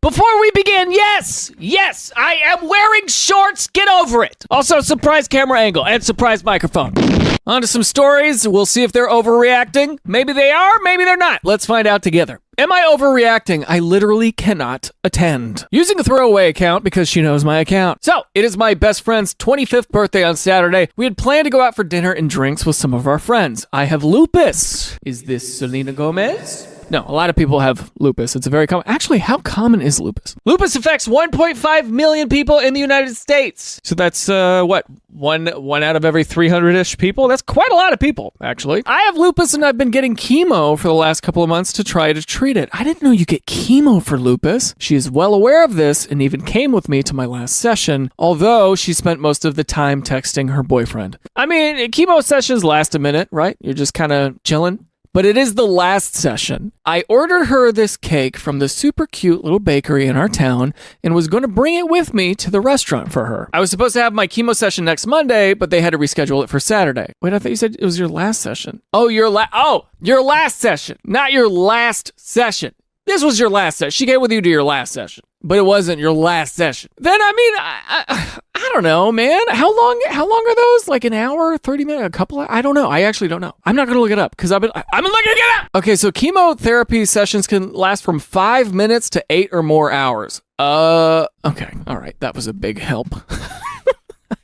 Before we begin, yes, I am wearing shorts. Get over it. Also, surprise camera angle and surprise microphone. On to some stories. We'll see if they're overreacting. Maybe they are, maybe they're not. Let's find out together. Am I overreacting? I literally cannot attend. Using a throwaway account because she knows my account. So, it is my best friend's 25th birthday on Saturday. We had planned to go out for dinner and drinks with some of our friends. I have lupus. Is this Selena Gomez? No, a lot of people have lupus. It's a very common... Actually, how common is lupus? Lupus affects 1.5 million people in the United States. So that's, what? One out of every 300-ish people? That's quite a lot of people, actually. I have lupus and I've been getting chemo for the last couple of months to try to treat it. I didn't know you get chemo for lupus. She is well aware of this and even came with me to my last session, although she spent most of the time texting her boyfriend. I mean, chemo sessions last a minute, right? You're just kind of chilling. But it is the last session. I ordered her this cake from the super cute little bakery in our town and was going to bring it with me to the restaurant for her. I was supposed to have my chemo session next Monday, but they had to reschedule it for Saturday. Wait, I thought you said it was your last session. Oh, your last session, not your last session. This was your last session. She came with you to your last session, but it wasn't your last session. Then, I mean, I don't know, man. How long are those? Like an hour, 30 minutes, a couple of, I don't know. I actually don't know. I'm not going to look it up because I'm looking it up. Okay, so chemotherapy sessions can last from 5 minutes to 8 or more hours. Okay. All right. That was a big help.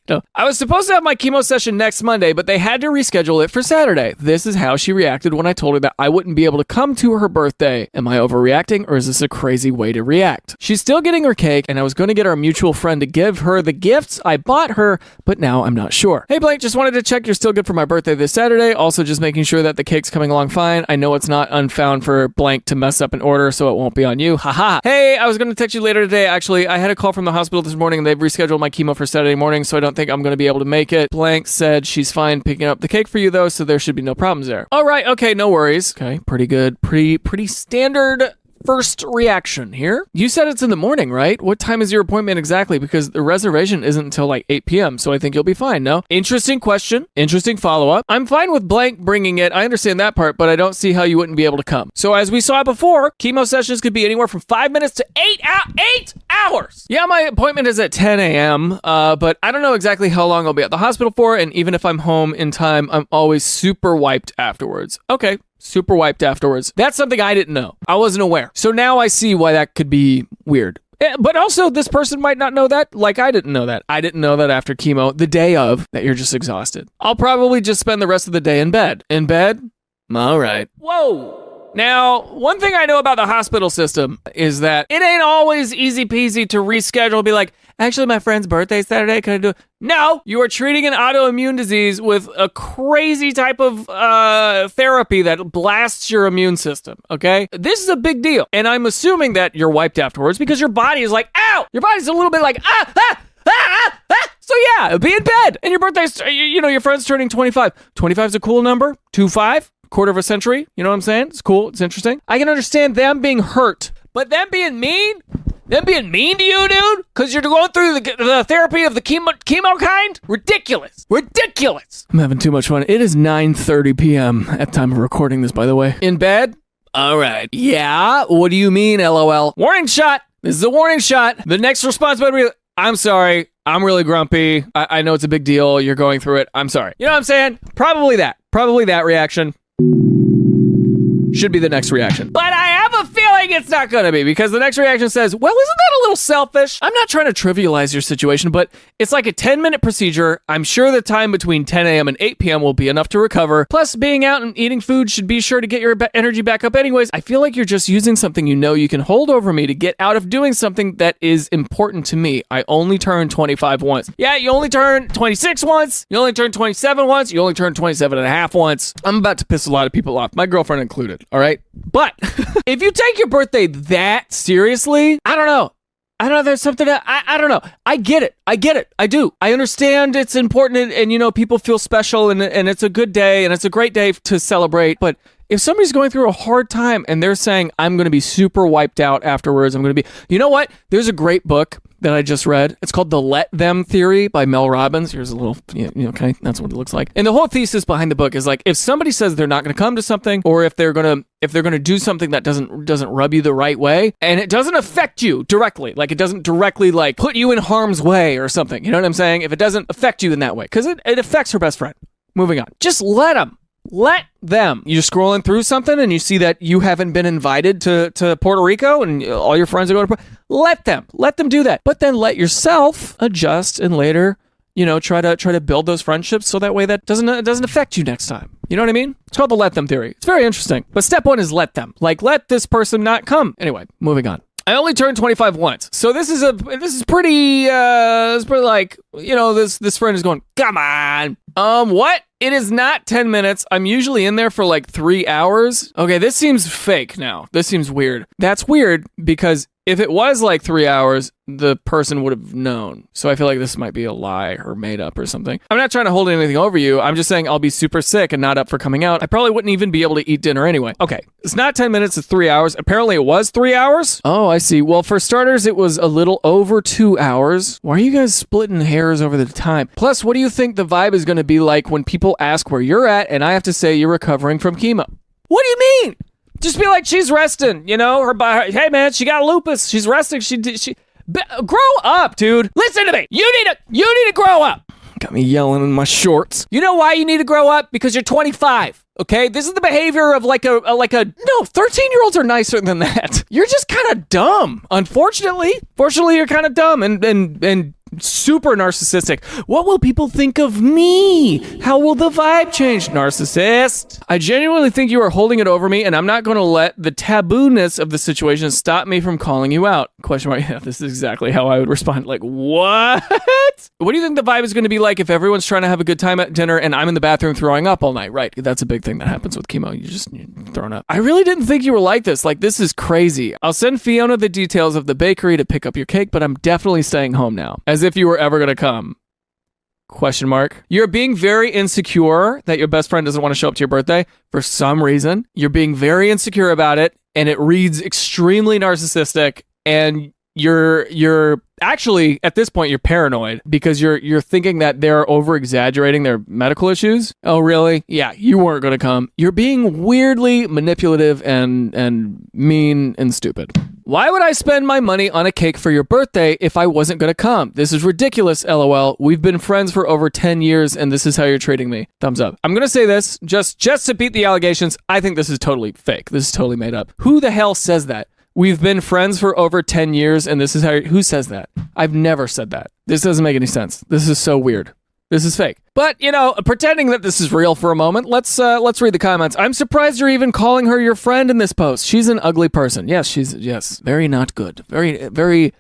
No. I was supposed to have my chemo session next Monday, but they had to reschedule it for Saturday. This is how she reacted when I told her that I wouldn't be able to come to her birthday. Am I overreacting, or is this a crazy way to react? She's still getting her cake, and I was going to get our mutual friend to give her the gifts I bought her, but now I'm not sure. Hey, Blake, just wanted to check you're still good for my birthday this Saturday. Also, just making sure that the cake's coming along fine. I know it's not unfound for blank to mess up an order, so it won't be on you. Haha. Hey, I was going to text you later today. Actually, I had a call from the hospital this morning, and they've rescheduled my chemo for Saturday morning, so I don't think I'm going to be able to make it. Blank said she's fine picking up the cake for you though, so there should be no problems there. All right, okay, no worries. Okay, pretty good. Pretty standard first reaction here. You said it's in the morning, right? What time is your appointment exactly? Because the reservation isn't until like 8 p.m., so I think you'll be fine, no? Interesting question. Interesting follow-up. I'm fine with blank bringing it. I understand that part, but I don't see how you wouldn't be able to come. So as we saw before, chemo sessions could be anywhere from 5 minutes to 8 hours. Yeah, my appointment is at 10 a.m., but I don't know exactly how long I'll be at the hospital for, and even if I'm home in time, I'm always super wiped afterwards. Okay. Super wiped afterwards. That's something I didn't know. I wasn't aware. So now I see why that could be weird. But also, this person might not know that, like I didn't know that. I didn't know that after chemo, the day of, that you're just exhausted. I'll probably just spend the rest of the day in bed. In bed? All right. Whoa. Now, one thing I know about the hospital system is that it ain't always easy peasy to reschedule, be like, actually, my friend's birthday Saturday, can I do it? No, you are treating an autoimmune disease with a crazy type of therapy that blasts your immune system, okay? This is a big deal. And I'm assuming that you're wiped afterwards because your body is like, ow! Your body's a little bit like, So yeah, be in bed. And your birthday's, your friend's turning 25. 25 is a cool number. 25, quarter of a century. You know what I'm saying? It's cool. It's interesting. I can understand them being hurt, but them being mean? Them being mean to you, dude? Because you're going through the therapy of the chemo kind? Ridiculous. I'm having too much fun. It is 9:30 p.m. at time of recording this, by the way. In bed? All right. Yeah? What do you mean, LOL? Warning shot. This is a warning shot. The next response better be, I'm sorry. I'm really grumpy. I know it's a big deal. You're going through it. I'm sorry. You know what I'm saying? Probably that reaction. Should be the next reaction. But I have a feeling it's not going to be, because the next reaction says, well, isn't that a little selfish? I'm not trying to trivialize your situation, but it's like a 10-minute procedure. I'm sure the time between 10 a.m. and 8 p.m. will be enough to recover. Plus, being out and eating food should be sure to get your energy back up anyways. I feel like you're just using something you can hold over me to get out of doing something that is important to me. I only turned 25 once. Yeah, you only turned 26 once. You only turned 27 once. You only turned 27 and a half once. I'm about to piss a lot of people off, my girlfriend included. All right. But if you take your birthday that seriously, I don't know. There's something that I don't know. I get it. I do. I understand it's important and people feel special and it's a good day and it's a great day to celebrate. But if somebody's going through a hard time and they're saying, I'm going to be super wiped out afterwards, I'm going to be, you know what? There's a great book. that I just read. It's called The Let Them Theory by Mel Robbins. Here's a little, okay, that's what it looks like. And the whole thesis behind the book is like, if somebody says they're not going to come to something, or if they're going to do something that doesn't rub you the right way, and it doesn't affect you directly, like it doesn't directly like put you in harm's way or something, you know what I'm saying? If it doesn't affect you in that way, because it affects her best friend. Moving on. Just let them. Let them. You're scrolling through something and you see that you haven't been invited to Puerto Rico and all your friends are going to let them do that. But then let yourself adjust and later, try to build those friendships so that way that doesn't affect you next time. You know what I mean? It's called the let them theory. It's very interesting. But step 1 is let them. Like, let this person not come. Anyway, moving on. I only turned 25 once. So this is pretty like, this friend is going, come on. What? It is not 10 minutes. I'm usually in there for like 3 hours. Okay, this seems fake now. This seems weird. That's weird because if it was like 3 hours, the person would have known. So I feel like this might be a lie or made up or something. I'm not trying to hold anything over you. I'm just saying I'll be super sick and not up for coming out. I probably wouldn't even be able to eat dinner anyway. Okay, it's not 10 minutes, it's 3 hours. Apparently it was 3 hours. Oh, I see. Well, for starters, it was a little over 2 hours. Why are you guys splitting hairs over the time? Plus, what do you think the vibe is going to be like when people ask where you're at and I have to say you're recovering from chemo? What do you mean? Just be like, she's resting, hey man, she got lupus, she's resting, grow up, dude. Listen to me. You need to grow up. Got me yelling in my shorts. You know why you need to grow up? Because you're 25. Okay, this is the behavior of no, 13-year-olds are nicer than that. You're just kind of dumb. Unfortunately, you're kind of dumb and super narcissistic. What will people think of me? How will the vibe change? Narcissist. I genuinely think you are holding it over me, and I'm not going to let the taboo-ness of the situation stop me from calling you out. Question mark. Yeah, this is exactly how I would respond. Like, what? What do you think the vibe is going to be like if everyone's trying to have a good time at dinner and I'm in the bathroom throwing up all night? Right. That's a big thing that happens with chemo. You're throwing up. I really didn't think you were like this. Like, this is crazy. I'll send Fiona the details of the bakery to pick up your cake, but I'm definitely staying home now. As if you were ever going to come. Question mark. You're being very insecure that your best friend doesn't want to show up to your birthday for some reason. You're being very insecure about it, and it reads extremely narcissistic, and you're actually, at this point, you're paranoid because you're thinking that they're over-exaggerating their medical issues. Oh, really? Yeah, you weren't going to come. You're being weirdly manipulative and mean and stupid. Why would I spend my money on a cake for your birthday if I wasn't going to come? This is ridiculous, LOL. We've been friends for over 10 years, and this is how you're treating me. Thumbs up. I'm going to say this, just to beat the allegations, I think this is totally fake. This is totally made up. Who the hell says that? We've been friends for over 10 years, and this is how... Who says that? I've never said that. This doesn't make any sense. This is so weird. This is fake. But, pretending that this is real for a moment, let's read the comments. I'm surprised you're even calling her your friend in this post. She's an ugly person. Yes, very not good. Very, very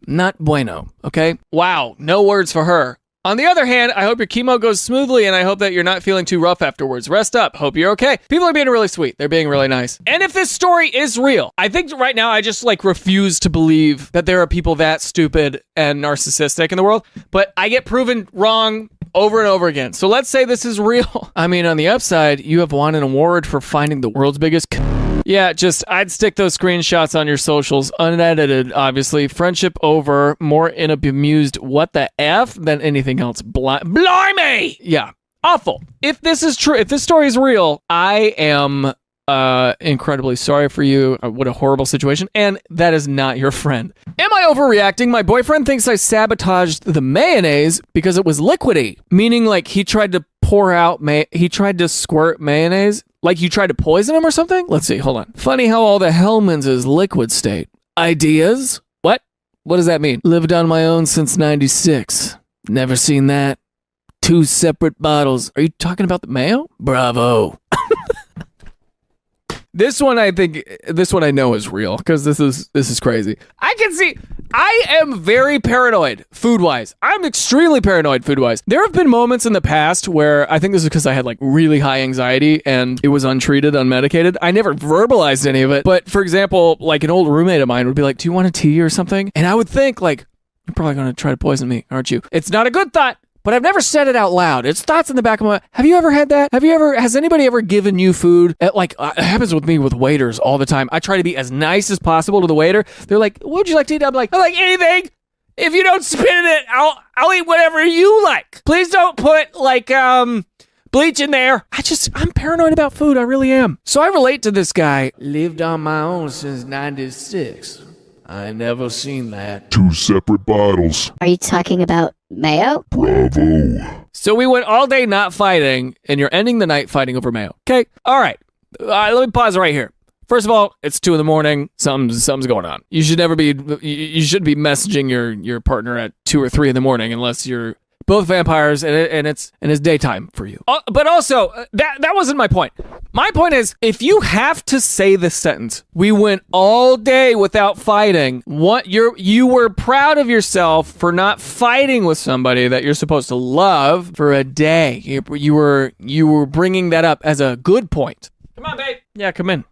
not bueno, okay? Wow, no words for her. On the other hand, I hope your chemo goes smoothly, and I hope that you're not feeling too rough afterwards. Rest up. Hope you're okay. People are being really sweet. They're being really nice. And if this story is real, I think right now I just refuse to believe that there are people that stupid and narcissistic in the world, but I get proven wrong over and over again. So let's say this is real. I mean, on the upside, you have won an award for finding the world's biggest... Yeah, I'd stick those screenshots on your socials, unedited, obviously. Friendship over, more in a bemused what the F than anything else. Blimey! Yeah, awful. If this is true, if this story is real, I am incredibly sorry for you. What a horrible situation. And that is not your friend. Am I overreacting? My boyfriend thinks I sabotaged the mayonnaise because it was liquidy. Meaning he tried to he tried to squirt mayonnaise. Like you tried to poison him or something? Let's see, hold on. Funny how all the Hellmann's is liquid state. Ideas? What? What does that mean? Lived on my own since 96. Never seen that. 2 separate bottles. Are you talking about the mayo? Bravo. This one I know is real because this is crazy. I am very paranoid food-wise. I'm extremely paranoid food-wise. There have been moments in the past where I think this is because I had really high anxiety and it was untreated, unmedicated. I never verbalized any of it. But for example, an old roommate of mine would be like, "Do you want a tea or something?" And I would think you're probably going to try to poison me, aren't you? It's not a good thought. But I've never said it out loud. It's thoughts in the back of my... Have you ever had that? Has anybody ever given you food? It happens with me with waiters all the time. I try to be as nice as possible to the waiter. They're like, "What would you like to eat?" I'm like, "I like anything. If you don't spit in it, I'll eat whatever you like. Please don't put like bleach in there. I'm paranoid about food. I really am. So I relate to this guy. Lived on my own since 96. I never seen that. 2 separate bottles. Are you talking about mayo? Bravo. So we went all day not fighting, and you're ending the night fighting over mayo. Okay, all right. Let me pause right here. First of all, it's 2 a.m. Something's going on. You should never be. You shouldn't be messaging your partner at 2 or 3 a.m. unless you're both vampires and it's daytime for you. But also, that wasn't my point. My point is, if you have to say this sentence, we went all day without fighting. What you were proud of yourself for not fighting with somebody that you're supposed to love for a day. You were bringing that up as a good point. Come on, babe. Yeah, come in.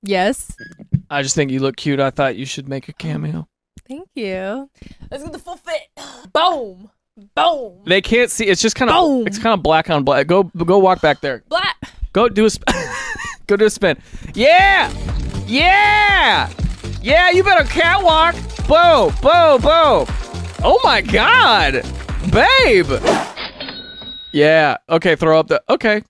Yes. I just think you look cute. I thought you should make a cameo. Thank you. Let's get the full fit. Boom. Boom. They can't see. It's just kind of. It's kind of black on black. Go walk back there. Black. Go do a. Go do a spin. Yeah. Yeah. Yeah. You better catwalk. Boom. Boom. Boom. Oh my God, babe. Yeah. Okay. Throw up the. Okay.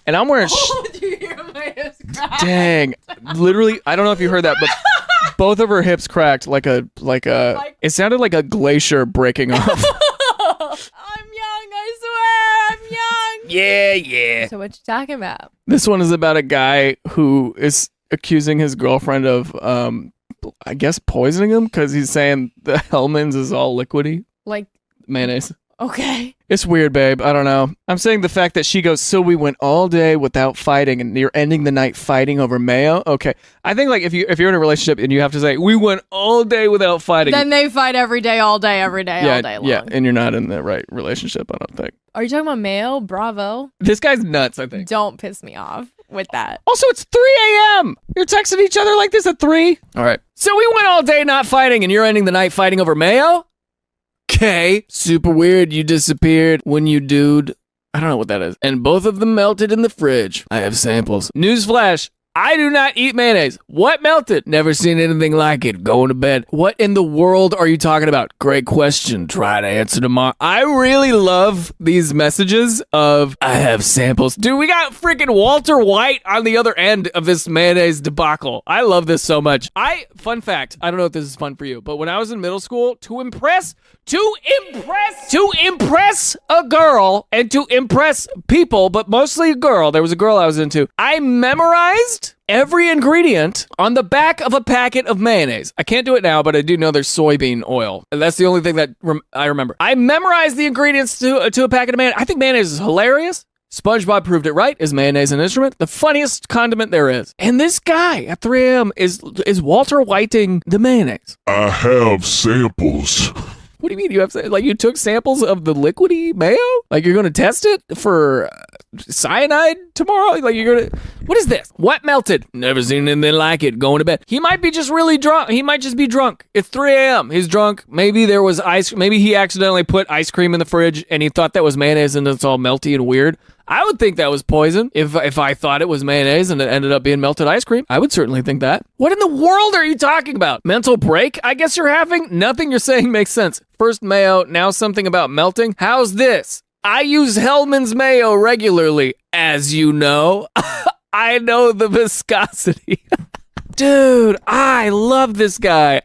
And I'm wearing. Did you hear my hips crack? Dang. Literally, I don't know if you heard that, but both of her hips cracked like a. It sounded like a glacier breaking off. I'm young, I swear. I'm young. Yeah. So what you talking about? This one is about a guy who is accusing his girlfriend of, I guess, poisoning him because he's saying the Hellman's is all liquidy. Like Mayonnaise. Okay. It's weird, babe. I don't know. I'm saying the fact that she goes, so we went all day without fighting and you're ending the night fighting over mayo. Okay. I think like if you're in a relationship and you have to say, we went all day without fighting. Then they fight every day, all day, every day, all day long. Yeah, and you're not in the right relationship, I don't think. Are you talking about mayo? Bravo. This guy's nuts, I think. Don't piss me off with that. Also, it's 3 a.m. You're texting each other like this at 3? All right. So we went all day not fighting and you're ending the night fighting over mayo? Okay. Super weird. You disappeared when you dude. I don't know what that is. And both of them melted in the fridge. I have samples. Newsflash. I do not eat mayonnaise. What melted? Never seen anything like it. Going to bed. What in the world are you talking about? Great question. Try to answer tomorrow. I really love these messages of, I have samples. Dude, we got freaking Walter White on the other end of this mayonnaise debacle. I love this so much. Fun fact, I don't know if this is fun for you, but when I was in middle school, to impress a girl and to impress people, but mostly a girl, there was a girl I was into, I memorized every ingredient on the back of a packet of mayonnaise. I can't do it now, but I do know there's soybean oil. And that's the only thing that I remember. I memorized the ingredients to a packet of mayonnaise. I think mayonnaise is hilarious. SpongeBob proved it right. Is mayonnaise an instrument? The funniest condiment there is. And this guy at 3 a.m. is Walter Whiting the mayonnaise. I have samples. What do you mean you have, like, you took samples of the liquidy mayo? Like, you're going to test it for cyanide tomorrow? Like, you're going to, what is this? What melted? Never seen anything like it. Going to bed. He might be just really drunk. He might just be drunk. It's 3 a.m. He's drunk. Maybe there was maybe he accidentally put ice cream in the fridge and he thought that was mayonnaise and it's all melty and weird. I would think that was poison if I thought it was mayonnaise and it ended up being melted ice cream. I would certainly think that. What in the world are you talking about? Mental break? I guess you're having? Nothing you're saying makes sense. First mayo, now something about melting? How's this? I use Hellman's mayo regularly, as you know. I know the viscosity. Dude, I love this guy.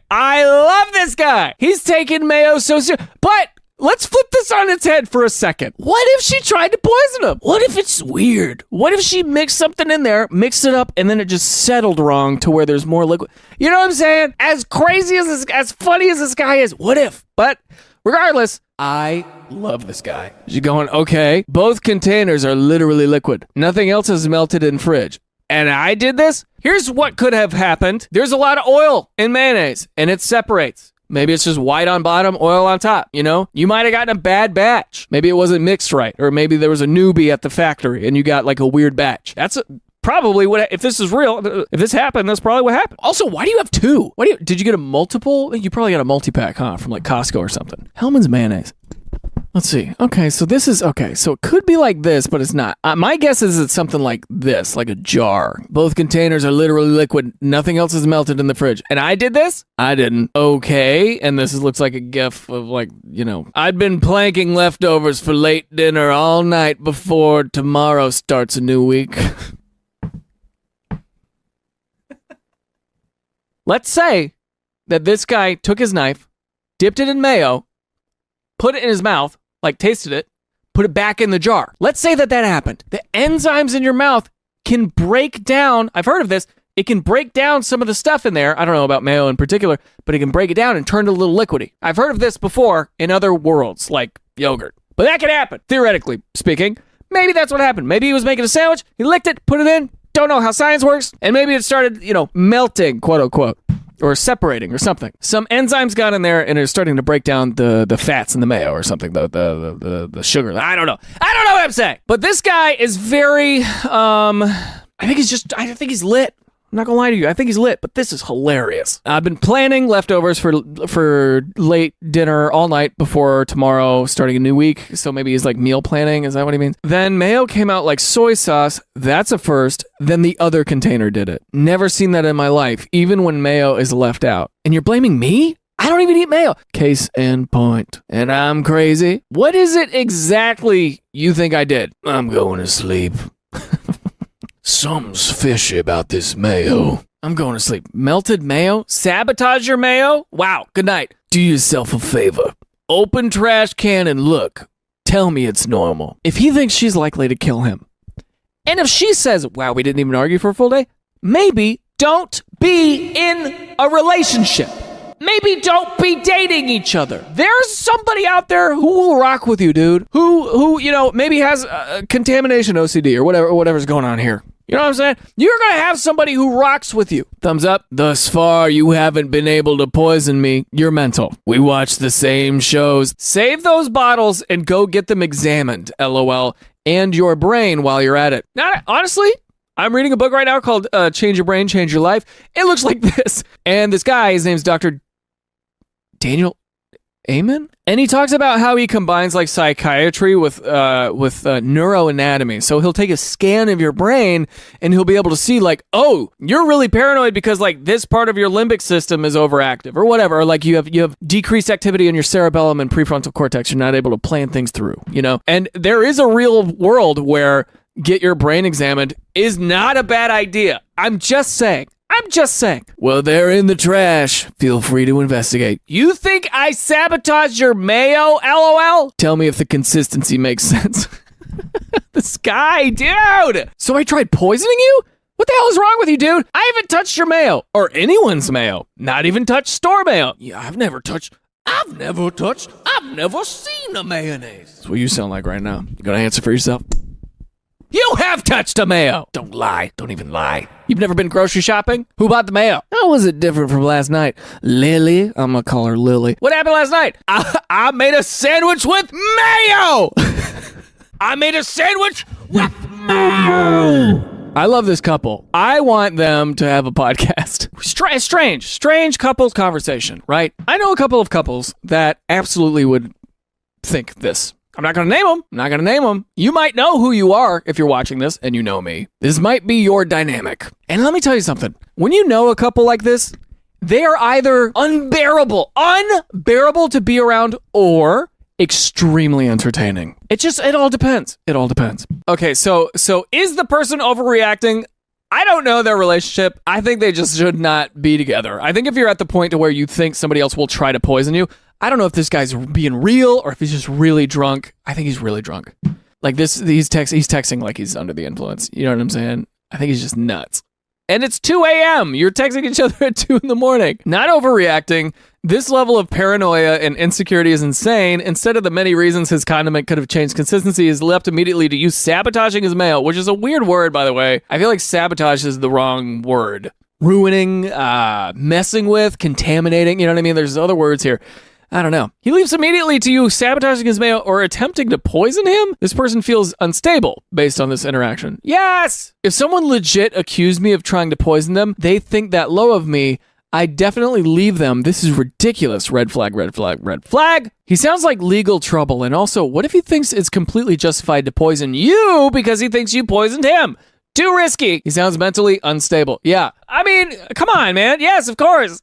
He's taking mayo so serious. But let's flip this on its head for a second. What if she tried to poison him? What if it's weird? What if she mixed something in there, mixed it up, and then it just settled wrong to where there's more liquid? You know what I'm saying? As crazy as funny as this guy is, what if? But regardless, I love this guy. You're going, okay, both containers are literally liquid. Nothing else is melted in fridge. And I did this? Here's what could have happened. There's a lot of oil in mayonnaise, and it separates. Maybe it's just white on bottom, oil on top, you know? You might have gotten a bad batch. Maybe it wasn't mixed right, or maybe there was a newbie at the factory, and you got like a weird batch. That's probably what, if this is real, if this happened, that's probably what happened. Also, why do you have two? Did you get a multiple? You probably got a multi-pack, huh? From like Costco or something. Hellman's mayonnaise. Let's see. Okay, so this is okay. So it could be like this, but it's not. My guess is it's something like this, like a jar. Both containers are literally liquid. Nothing else is melted in the fridge. And I did this? I didn't. Okay, and this looks like a gif of like, I'd been planking leftovers for late dinner all night before tomorrow starts a new week. Let's say that this guy took his knife, dipped it in mayo, put it in his mouth, like tasted it, put it back in the jar. Let's say that happened. The enzymes in your mouth can break down, I've heard of this, it can break down some of the stuff in there. I don't know about mayo in particular, but it can break it down and turn it a little liquidy. I've heard of this before in other worlds, like yogurt. But that could happen, theoretically speaking. Maybe that's what happened. Maybe he was making a sandwich, he licked it, put it in, don't know how science works, and maybe it started, melting, quote unquote, or separating or something. Some enzymes got in there and are starting to break down the fats in the mayo or something, the sugar. I don't know what I'm saying. But this guy is very, I think he's lit. I'm not gonna lie to you. I think he's lit, but this is hilarious. I've been planning leftovers for late dinner all night before tomorrow starting a new week. So maybe he's like meal planning. Is that what he means? Then mayo came out like soy sauce. That's a first. Then the other container did it. Never seen that in my life, even when mayo is left out. And you're blaming me? I don't even eat mayo. Case in point. And I'm crazy. What is it exactly you think I did? I'm going to sleep. Something's fishy about this mayo. I'm going to sleep. Melted mayo? Sabotage your mayo? Wow, good night. Do yourself a favor. Open trash can and look. Tell me it's normal. If he thinks she's likely to kill him, and if she says, wow, we didn't even argue for a full day, maybe don't be in a relationship. Maybe don't be dating each other. There's somebody out there who will rock with you, dude. Who maybe has contamination OCD or whatever's going on here. You know what I'm saying? You're going to have somebody who rocks with you. Thumbs up. Thus far, you haven't been able to poison me. You're mental. We watch the same shows. Save those bottles and go get them examined, LOL, and your brain while you're at it. Honestly, I'm reading a book right now called Change Your Brain, Change Your Life. It looks like this. And this guy, his name's Dr. Daniel Amen? And he talks about how he combines like psychiatry with neuroanatomy. So he'll take a scan of your brain and he'll be able to see like, oh, you're really paranoid because like this part of your limbic system is overactive or whatever. Or like you have decreased activity in your cerebellum and prefrontal cortex. You're not able to plan things through, And there is a real world where get your brain examined is not a bad idea. I'm just saying. Well, they're in the trash. Feel free to investigate. You think I sabotaged your mayo, LOL? Tell me if the consistency makes sense. This guy, dude. So I tried poisoning you? What the hell is wrong with you, dude? I haven't touched your mayo. Or anyone's mayo. Not even touched store mayo. Yeah, I've never seen a mayonnaise. That's what you sound like right now. You gonna answer for yourself? You have touched a mayo. Don't lie. Don't even lie. You've never been grocery shopping? Who bought the mayo? How was it different from last night? Lily? I'm gonna call her Lily. What happened last night? I made a sandwich with mayo! I made a sandwich with mayo! I love this couple. I want them to have a podcast. Strange couples conversation, right? I know a couple of couples that absolutely would think this. I'm not going to name them. You might know who you are if you're watching this and you know me. This might be your dynamic. And let me tell you something. When you know a couple like this, they are either unbearable to be around or extremely entertaining. It all depends. Okay, so is the person overreacting? I don't know their relationship. I think they just should not be together. I think if you're at the point to where you think somebody else will try to poison you, I don't know if this guy's being real or if he's just really drunk. I think he's really drunk. Like he's texting like he's under the influence. You know what I'm saying? I think he's just nuts. And it's 2 a.m. You're texting each other at 2 in the morning. Not overreacting. This level of paranoia and insecurity is insane. Instead of the many reasons his condiment could have changed consistency, is left immediately to you sabotaging his mail, which is a weird word, by the way. I feel like sabotage is the wrong word. Ruining, messing with, contaminating. You know what I mean? There's other words here. I don't know. He leaves immediately to you sabotaging his mail or attempting to poison him. This person feels unstable based on this interaction. Yes! If someone legit accused me of trying to poison them, they think that low of me. I'd definitely leave them. This is ridiculous. Red flag, red flag, red flag. He sounds like legal trouble. And also, what if he thinks it's completely justified to poison you because he thinks you poisoned him? Too risky. He sounds mentally unstable. Yeah. I mean, come on, man. Yes, of course.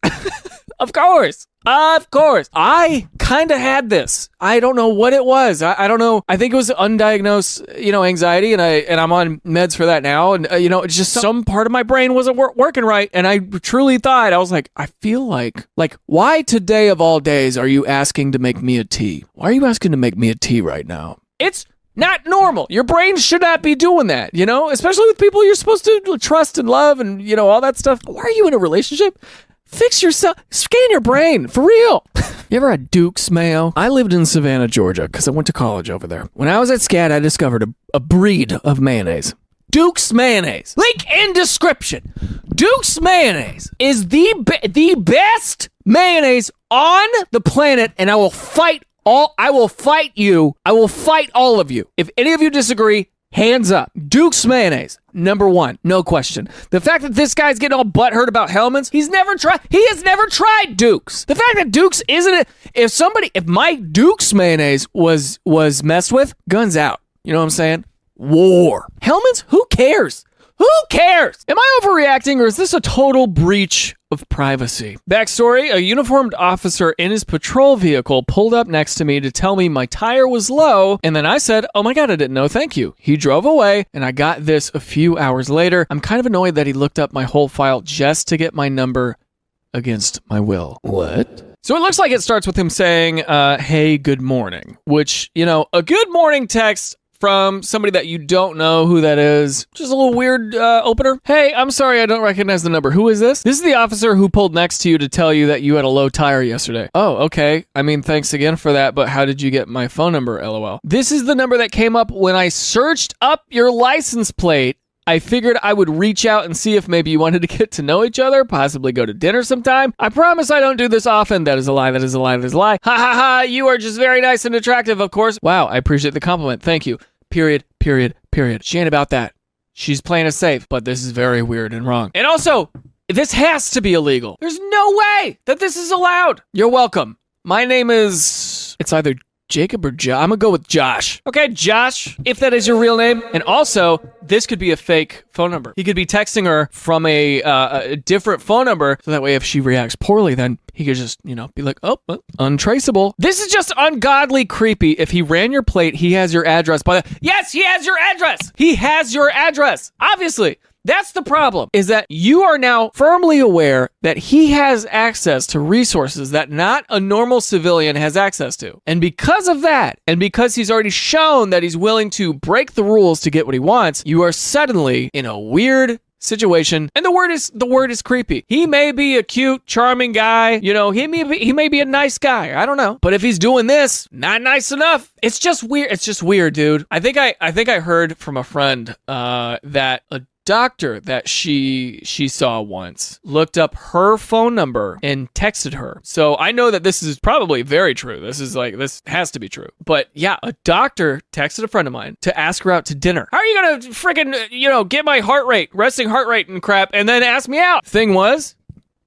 Of course. Of course. I kind of had this. I don't know what it was. I don't know. I think it was undiagnosed, anxiety, and I'm on meds for that now. And, it's just some part of my brain wasn't working right. And I truly thought, I was like, I feel like, why today of all days are you asking to make me a tea? Why are you asking to make me a tea right now? It's not normal. Your brain should not be doing that, especially with people you're supposed to trust and love and, all that stuff. Why are you in a relationship? Fix yourself. Scan your brain. For real. You ever had Duke's mayo? I lived in Savannah, Georgia, because I went to college over there. When I was at SCAD, I discovered a breed of mayonnaise. Duke's mayonnaise. Link in description. Duke's mayonnaise is the best mayonnaise on the planet, and I will fight all of you. If any of you disagree, hands up. Duke's mayonnaise, number one, no question. The fact that this guy's getting all butthurt about Hellman's, he has never tried Duke's. The fact that Duke's if my Duke's mayonnaise was messed with, guns out. You know what I'm saying? War. Hellman's, who cares? Who cares? Am I overreacting, or is this a total breach of privacy? Backstory, a uniformed officer in his patrol vehicle pulled up next to me to tell me my tire was low, and then I said, oh my god, I didn't know, thank you. He drove away, and I got this a few hours later. I'm kind of annoyed that he looked up my whole file just to get my number against my will. What? So it looks like it starts with him saying, hey, good morning, which, a good morning text from somebody that you don't know who that is. Just a little weird opener. Hey, I'm sorry, I don't recognize the number. Who is this? This is the officer who pulled next to you to tell you that you had a low tire yesterday. Oh, okay. I mean, thanks again for that, but how did you get my phone number, LOL? This is the number that came up when I searched up your license plate. I figured I would reach out and see if maybe you wanted to get to know each other, possibly go to dinner sometime. I promise I don't do this often. That is a lie, that is a lie, that is a lie. Ha ha ha, you are just very nice and attractive, of course. Wow, I appreciate the compliment. Thank you. Period. She ain't about that. She's playing it safe, but this is very weird and wrong. And also, this has to be illegal. There's no way that this is allowed. You're welcome. My name is... It's either Jacob or Josh. I'm gonna go with Josh. Okay, Josh, if that is your real name. And also, this could be a fake phone number. He could be texting her from a different phone number, so that way if she reacts poorly, then he could just, be like, oh, untraceable. This is just ungodly creepy. If he ran your plate, he has your address. Yes, he has your address. He has your address. Obviously. That's the problem, is that you are now firmly aware that he has access to resources that not a normal civilian has access to. And because of that, and because he's already shown that he's willing to break the rules to get what he wants, you are suddenly in a weird situation. And the word is creepy. He may be a cute, charming guy. He may be a nice guy. I don't know. But if he's doing this, not nice enough. It's just weird. It's just weird, dude. I think I heard from a friend that a doctor that she saw once looked up her phone number and texted her. So I know that this is probably very true. This has to be true. But yeah, a doctor texted a friend of mine to ask her out to dinner. How are you gonna freaking, get my resting heart rate and crap, and then ask me out? Thing was,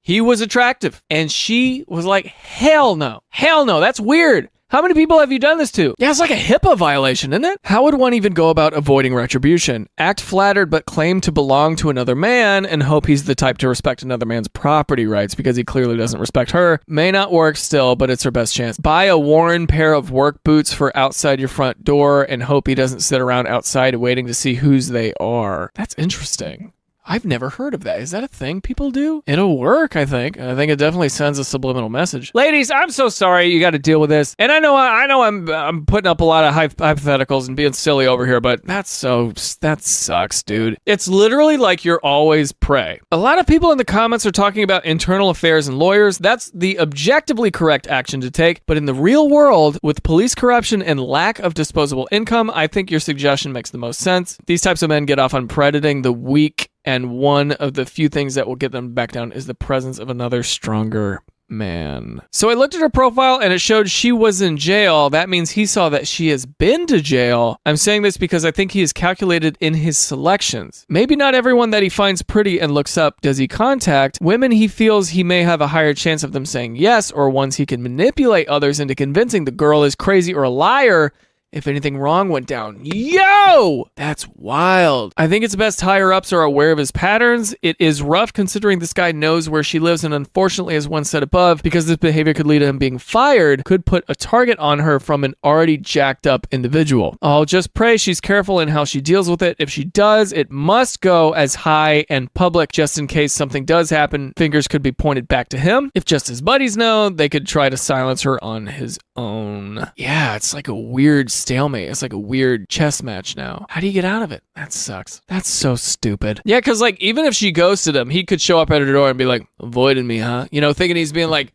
he was attractive. And she was like, hell no, that's weird. How many people have you done this to? Yeah, it's like a HIPAA violation, isn't it? How would one even go about avoiding retribution? Act flattered but claim to belong to another man and hope he's the type to respect another man's property rights because he clearly doesn't respect her. May not work still, but it's her best chance. Buy a worn pair of work boots for outside your front door and hope he doesn't sit around outside waiting to see whose they are. That's interesting. I've never heard of that. Is that a thing people do? It'll work, I think. I think it definitely sends a subliminal message. Ladies, I'm so sorry you got to deal with this. And I know I'm putting up a lot of hypotheticals and being silly over here, but that sucks, dude. It's literally like you're always prey. A lot of people in the comments are talking about internal affairs and lawyers. That's the objectively correct action to take. But in the real world, with police corruption and lack of disposable income, I think your suggestion makes the most sense. These types of men get off on predating the weak, and one of the few things that will get them back down is the presence of another stronger man. So I looked at her profile and it showed she was in jail. That means he saw that she has been to jail. I'm saying this because I think he is calculated in his selections. Maybe not everyone that he finds pretty and looks up does he contact. Women he feels he may have a higher chance of them saying yes, or ones he can manipulate others into convincing the girl is crazy or a liar if anything wrong went down. Yo! That's wild. I think it's best higher ups are aware of his patterns. It is rough considering this guy knows where she lives and unfortunately, as one said above, because this behavior could lead to him being fired, could put a target on her from an already jacked up individual. I'll just pray she's careful in how she deals with it. If she does, it must go as high and public just in case something does happen. Fingers could be pointed back to him. If just his buddies know, they could try to silence her on his own. Yeah, it's like a weird stalemate. It's like a weird chess match now. How do you get out of it? That sucks. That's so stupid. Yeah, because like even if she ghosted him, he could show up at her door and be like, avoiding me, huh? You know, thinking he's being like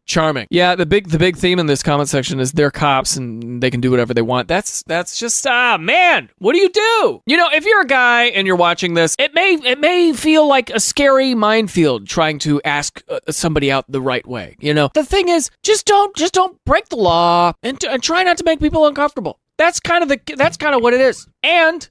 charming. Yeah, the big theme in this comment section is they're cops and they can do whatever they want. That's just man, what do you do? You know, if you're a guy and you're watching this, it may feel like a scary minefield trying to ask somebody out the right way. You know, the thing is, just don't break the law and try not to make people uncomfortable. That's kind of what it is. And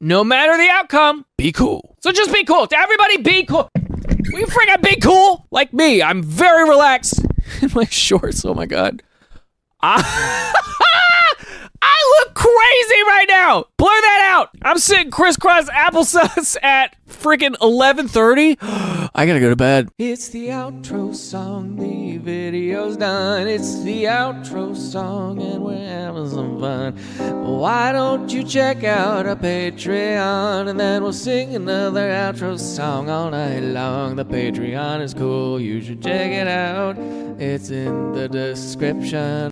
no matter the outcome, be cool. So just be cool. Everybody be cool. Will you freaking be cool? Like me, I'm very relaxed in my shorts. Oh my God. I look crazy right now. Blur that out. I'm sitting crisscross applesauce at freaking 11:30. I gotta go to bed. It's the outro song. The video's done. It's the outro song and we're having some fun. Why don't you check out our Patreon and then we'll sing another outro song all night long. The Patreon is cool. You should check it out. It's in the description.